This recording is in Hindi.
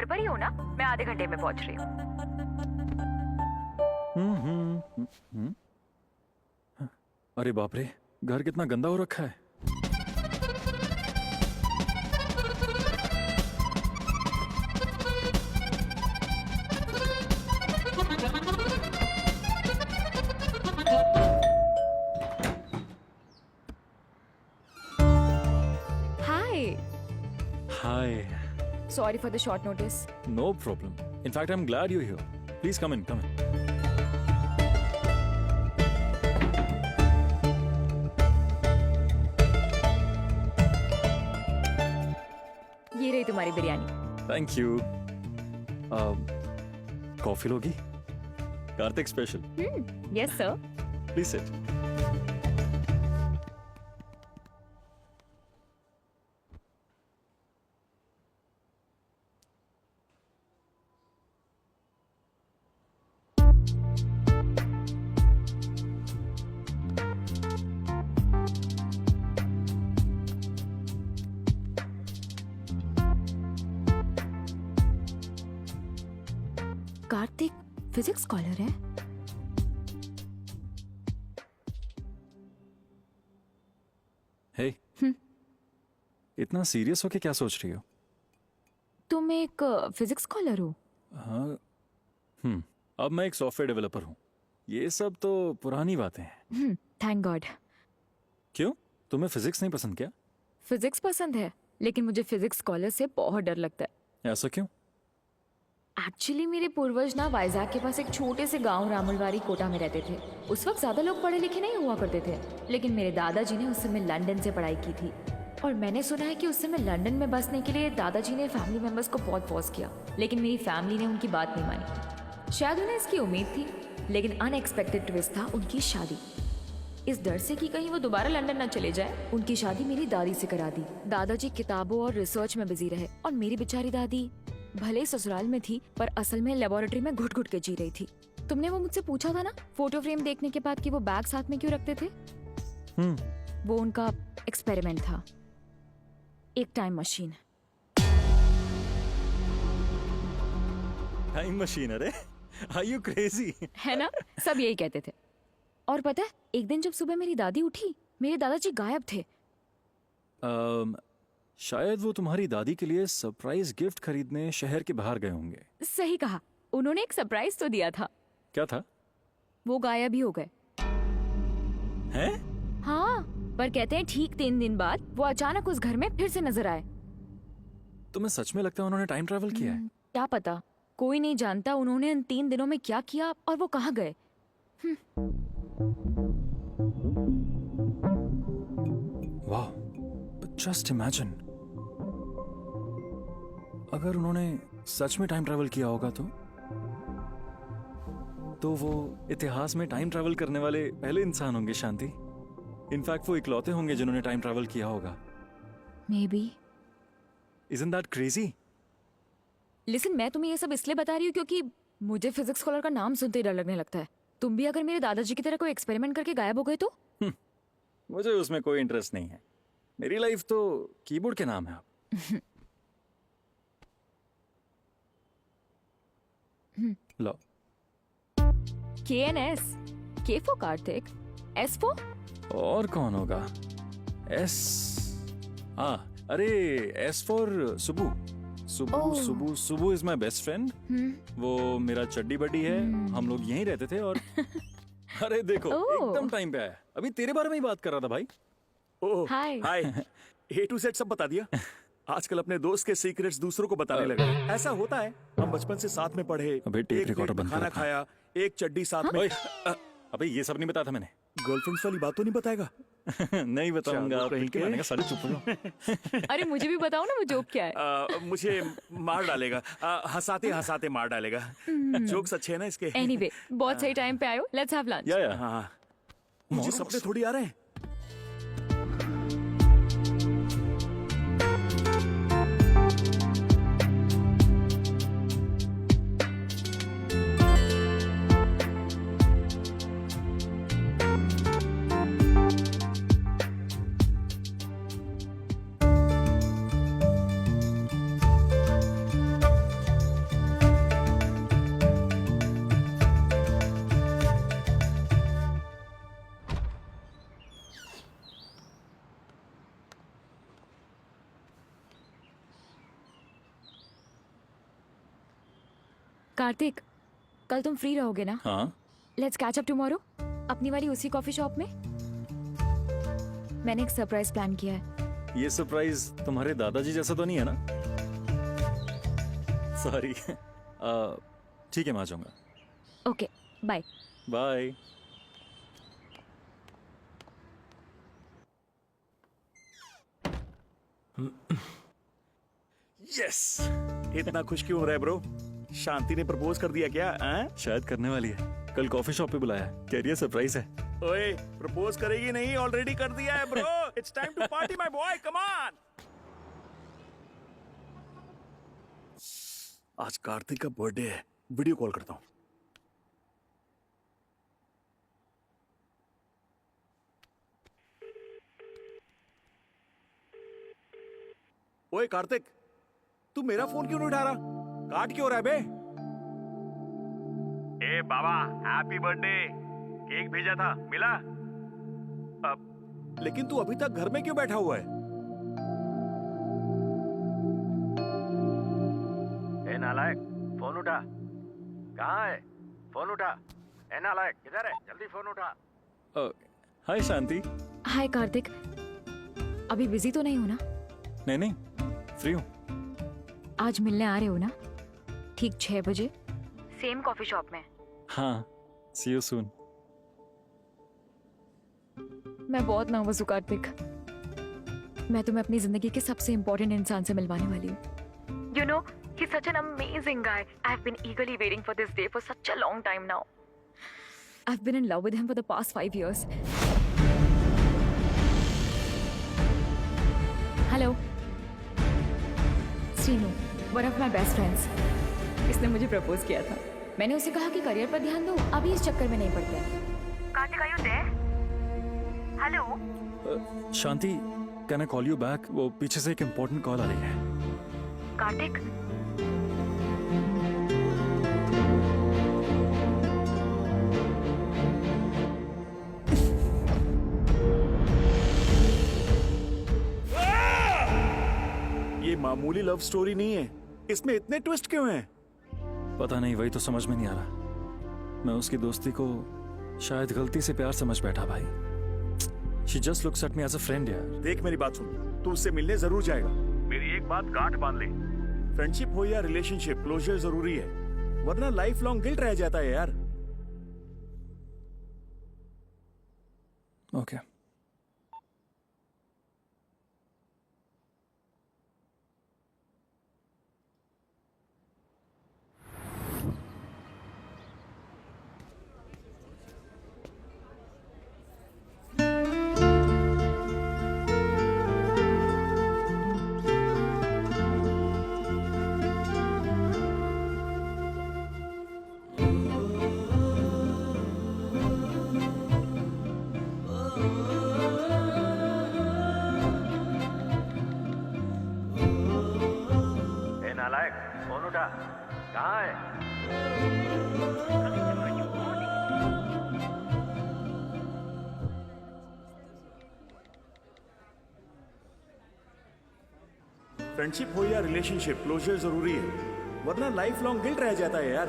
घर पर ही हो ना? मैं आधे घंटे में पहुंच रही हूँ। अरे बाप रे, घर कितना गंदा हो रखा है। Hi, hi. Sorry for the short notice. No problem. In fact, I'm glad you're here. Please come in, come in. ये रही तुम्हारी बिरयानी। Thank you. कॉफी लोगी? Kartik special. Yes sir. Please sit. Kartik physics scholar है? Hey. इतना सीरियस होके क्या सोच रही हो? तुम एक फिजिक्स स्कॉलर हो? हाँ। अब मैं एक सॉफ्टवेयर डेवलपर हूँ। ये सब तो पुरानी बातें हैं। Thank God. क्यों? तुम्हें फिजिक्स नहीं पसंद क्या? फिजिक्स पसंद है, लेकिन मुझे फिजिक्स स्कॉलर से बहुत डर लगता है। ऐसा क्यों? एक्चुअली मेरे पूर्वज ना वाइजैक के पास एक छोटे से गांव रामुलवारी कोटा में रहते थे। उस वक्त ज्यादा लोग पढ़े लिखे नहीं हुआ करते थे, लेकिन मेरे दादाजी ने उस समय लंदन से पढ़ाई की थी। और मैंने सुना है कि उस समय लंदन में बसने के लिए दादाजी ने फैमिली मेंबर्स को बहुत फोर्स किया, लेकिन मेरी फैमिली ने उनकी बात नहीं मानी। शायद उन्हें इसकी उम्मीद थी, लेकिन अनएक्सपेक्टेड ट्विस्ट था उनकी शादी। इस डर से कि कहीं वो दोबारा लंदन न चले जाए, उनकी शादी मेरी दादी से करा दी। दादाजी किताबों और रिसर्च में बिजी रहे और मेरी बेचारी दादी भले ही ससुराल में थी, पर असल में लेबोरेटरी में घुट घुट के जी रही थी। तुमने वो मुझसे पूछा था ना फोटो फ्रेम देखने के बाद कि वो बैग साथ में क्यों रखते थे? वो उनका एक्सपेरिमेंट था, एक टाइम मशीन। Time machine? अरे आर यू क्रेजी? है ना, सब यही कहते थे। और पता है, एक दिन जब सुबह मेरी दादी उठी, मेरे दादाजी गायब थे। शायद वो तुम्हारी दादी के लिए सरप्राइज गिफ्ट खरीदने शहर के बाहर गए होंगे। सही कहा, उन्होंने एक सरप्राइज तो दिया था। क्या था? वो गायब ही हो गए। हैं? हाँ, पर कहते हैं ठीक 3 दिन बाद वो अचानक उस घर में फिर से नजर आए। तुम्हें सच में लगता है उन्होंने टाइम ट्रैवल किया है? क्या पता, कोई नहीं जानता उन्होंने इन 3 दिनों में क्या किया और वो कहाँ गए। वाह, जस्ट इमेजिन, अगर उन्होंने सच में टाइम ट्रैवल किया होगा तो वो इतिहास में टाइम ट्रैवल करने वाले पहले इंसान होंगे शांति। इनफैक्ट वो इकलौते होंगे जिन्होंने टाइम ट्रैवल किया होगा। May be. Isn't that crazy? Listen, मैं तुम्हें ये सब इसलिए बता रही हूँ क्योंकि मुझे फिजिक्स स्कॉलर का नाम सुनते ही डर लगने लगता है। तुम भी अगर मेरे दादाजी की तरह कोई एक्सपेरिमेंट करके गायब हो गए तो? मुझे उसमें कोई इंटरेस्ट नहीं है। मेरी लाइफ तो कीबोर्ड के नाम है अब। लो। KNS, K for Kartik, S for? और कौन होगा? S। अरे S for Subbu. Subbu Subbu Subbu is my best friend. वो मेरा चड्डी बड्डी है। हम लोग यहीं रहते थे और अरे देखो, एकदम टाइम पे आया। अभी तेरे बारे में ही बात कर रहा था भाई। ओह हाय। हाय। A to Z सब बता दिया। आजकल अपने दोस्त के सीक्रेट्स दूसरों को बताने लगा। ऐसा होता है, हम बचपन से साथ में पढ़े, अबे टेप एक रिकॉर्डर वेट बंद में खाना कर अपना। खाया, एक चड्डी साथ में। ओए, अबे ये सब नहीं बताया था मैंने। गर्लफ्रेंड्स वाली बात तो नहीं बताएगा? नहीं बताऊंगा। चलो, कहीं पिट के के। मारेंगे सारे, चुप हो जाओ। अरे मुझे भी बताओ ना वो जोक क्या है। मुझे मार डालेगा। हंसाते हंसाते मार डालेगा। जोक्स अच्छे हैं ना इसके? एनीवे, बहुत सही टाइम पे आयो, लेट्स हैव लंच। या हाँ, मुझे सपने थोड़ी आ रहे हैं। कार्तिक, कल तुम फ्री रहोगे ना? हाँ लेट्स कैच अप टुमारो, अपनी वाली उसी कॉफी शॉप में। मैंने एक सरप्राइज प्लान किया है। ये सरप्राइज तुम्हारे दादाजी जैसा तो नहीं है ना? सॉरी। ठीक है, मैं आ जाऊंगा। Okay, bye. बाय। यस। इतना खुश क्यों हो रहा है ब्रो? शांति ने प्रपोज कर दिया क्या? शायद करने वाली है। कल कॉफी शॉप पे बुलाया है, कह रही है सरप्राइज है। ओए, प्रपोज करेगी नहीं, ऑलरेडी कर दिया है bro. It's time to party my boy, come on. आज कार्तिक का बर्थडे है, वीडियो कॉल करता हूँ। ओए कार्तिक, तू मेरा फोन क्यों नहीं उठा रहा? काट क्यों रहा है बे? ए बाबा, हैप्पी बर्थडे। केक भेजा था, मिला? अब लेकिन तू अभी तक घर में क्यों बैठा हुआ है? ए नालायक, फोन उठा। कहाँ है? फोन उठा। ए नालायक, किधर है? जल्दी फोन उठा। हाय शांति। हाय कार्तिक, अभी बिजी तो नहीं हो ना? नहीं नहीं, फ्री हूँ। आज मिलने आ रहे हो ना? ठीक 6 बजे, सेम कॉफी शॉप में। हाँ, सी यू सून। मैं बहुत नर्वस हूँ कार्तिक। मैं तुम्हें अपनी जिंदगी के सबसे इम्पोर्टेंट इंसान से मिलवाने वाली हूँ। You know, he's such an amazing guy. I've been eagerly waiting for this day for such a long time now. I've been in love with him for the past 5 years. Hello. Srinu, one of my best friends. इसने मुझे प्रपोज किया था। मैंने उसे कहा कि करियर पर ध्यान दो, अभी इस चक्कर में नहीं पड़ते। Kartik, are you there? Hello Shanti, can I call you back? वो पीछे से एक इम्पोर्टेंट कॉल आ रही है। कार्तिक, ये मामूली लव स्टोरी नहीं है, इसमें इतने ट्विस्ट क्यों हैं? पता नहीं, वही तो समझ में नहीं आ रहा। मैं उसकी दोस्ती को शायद गलती से प्यार समझ बैठा भाई। She just looks at me as a friend यार। देख मेरी बात सुन, तू उससे मिलने जरूर जाएगा। मेरी एक बात गांठ बांध ले, फ्रेंडशिप हो या रिलेशनशिप, क्लोजर जरूरी है, वरना लाइफ लॉन्ग गिल्ट रह जाता है यार। ओके। ए नालायक, फोन उठा। कहाँ है? फ्रेंडशिप हो या रिलेशनशिप, क्लोजर जरूरी है, वरना लाइफ लॉन्ग गिल्ट रह जाता है यार।